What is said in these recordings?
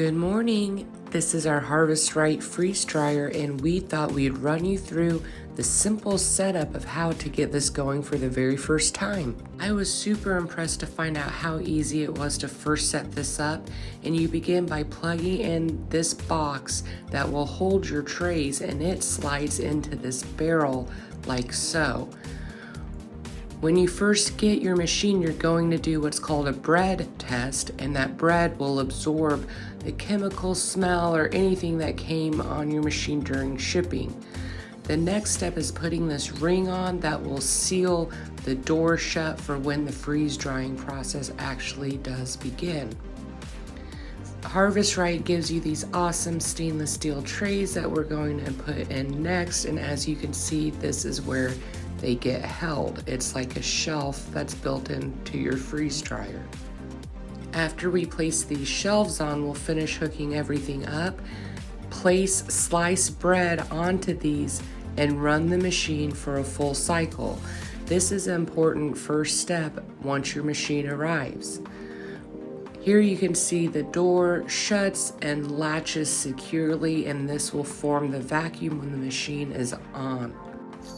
Good morning. This is our Harvest Right freeze dryer, and we thought we'd run you through the simple setup of how to get this going for the very first time. I was super impressed to find out how easy it was to first set this up, and you begin by plugging in this box that will hold your trays, and it slides into this barrel like so. When you first get your machine, you're going to do what's called a bread test, and that bread will absorb the chemical smell or anything that came on your machine during shipping. The next step is putting this ring on that will seal the door shut for when the freeze drying process actually does begin. Harvest Right gives you these awesome stainless steel trays that we're going to put in next, and as you can see, this is where they get held. It's like a shelf that's built into your freeze dryer. After we place these shelves on, we'll finish hooking everything up, place sliced bread onto these, and run the machine for a full cycle. This is an important first step once your machine arrives. Here you can see the door shuts and latches securely, and this will form the vacuum when the machine is on.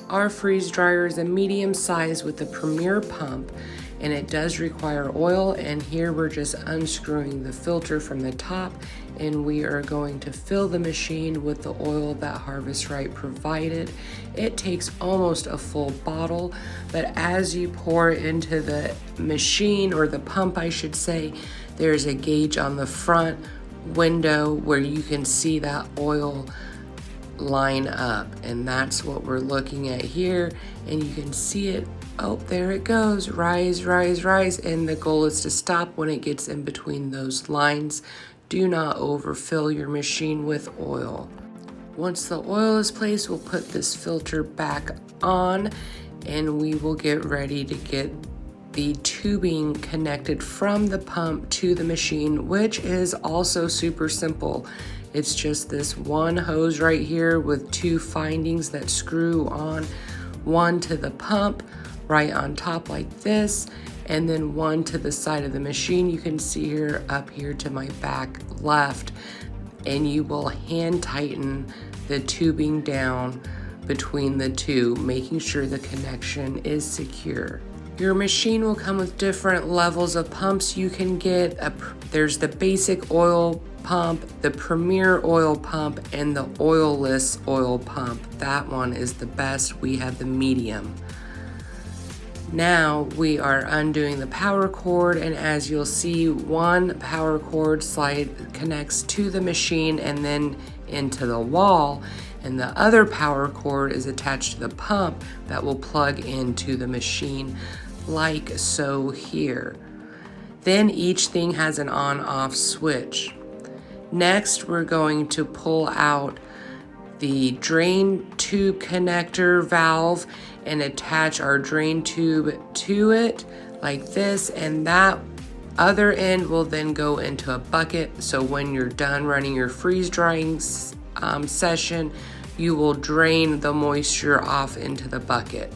Our freeze dryer is a medium size with a Premier pump, and it does require oil, and here we're just unscrewing the filter from the top, and we are going to fill the machine with the oil that Harvest Right provided. It takes almost a full bottle, but as you pour into the machine, or the pump I should say, there's a gauge on the front window where you can see that oil line up, and that's what we're looking at here, and you can see it. Oh, there it goes. Rise, rise, rise, and the goal is to stop when it gets in between those lines. Do not overfill your machine with oil. Once the oil is placed, we'll put this filter back on, and we will get ready to get the tubing connected from the pump to the machine, which is also super simple. It's just this one hose right here with two findings that screw on, one to the pump right on top like this, and then one to the side of the machine. You can see here up here to my back left, and you will hand tighten the tubing down between the two, making sure the connection is secure. Your machine will come with different levels of pumps. You can get there's the basic oil pump, the Premier oil pump, and the oilless oil pump. That one is the best. We have the medium. Now we are undoing the power cord, and as you'll see, one power cord connects to the machine and then into the wall, and the other power cord is attached to the pump that will plug into the machine like so here. Then each thing has an on-off switch. Next, we're going to pull out the drain tube connector valve and attach our drain tube to it like this, and that other end will then go into a bucket. So when you're done running your freeze drying session, you will drain the moisture off into the bucket.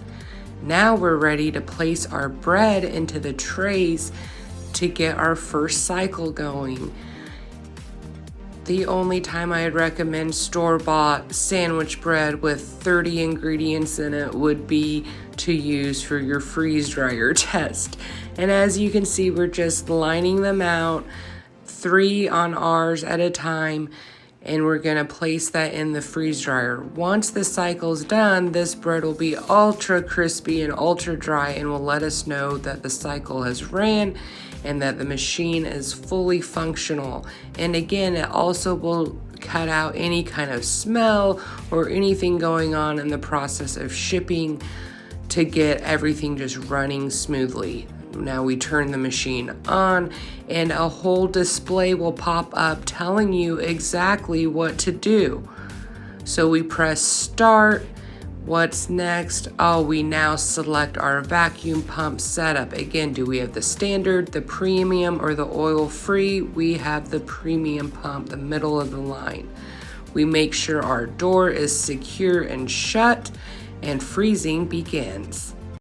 Now we're ready to place our bread into the trays to get our first cycle going. The only time I'd recommend store-bought sandwich bread with 30 ingredients in it would be to use for your freeze dryer test. And as you can see, we're just lining them out, 3 on ours at a time, and we're gonna place that in the freeze dryer. Once the cycle's done, this bread will be ultra crispy and ultra dry, and will let us know that the cycle has ran and that the machine is fully functional. And again, it also will cut out any kind of smell or anything going on in the process of shipping to get everything just running smoothly. Now we turn the machine on, and a whole display will pop up telling you exactly what to do. So we press start. What's next? Oh, we now select our vacuum pump setup. Again, do we have the standard, the premium, or the oil-free? We have the premium pump, the middle of the line. We make sure our door is secure and shut, and freezing begins.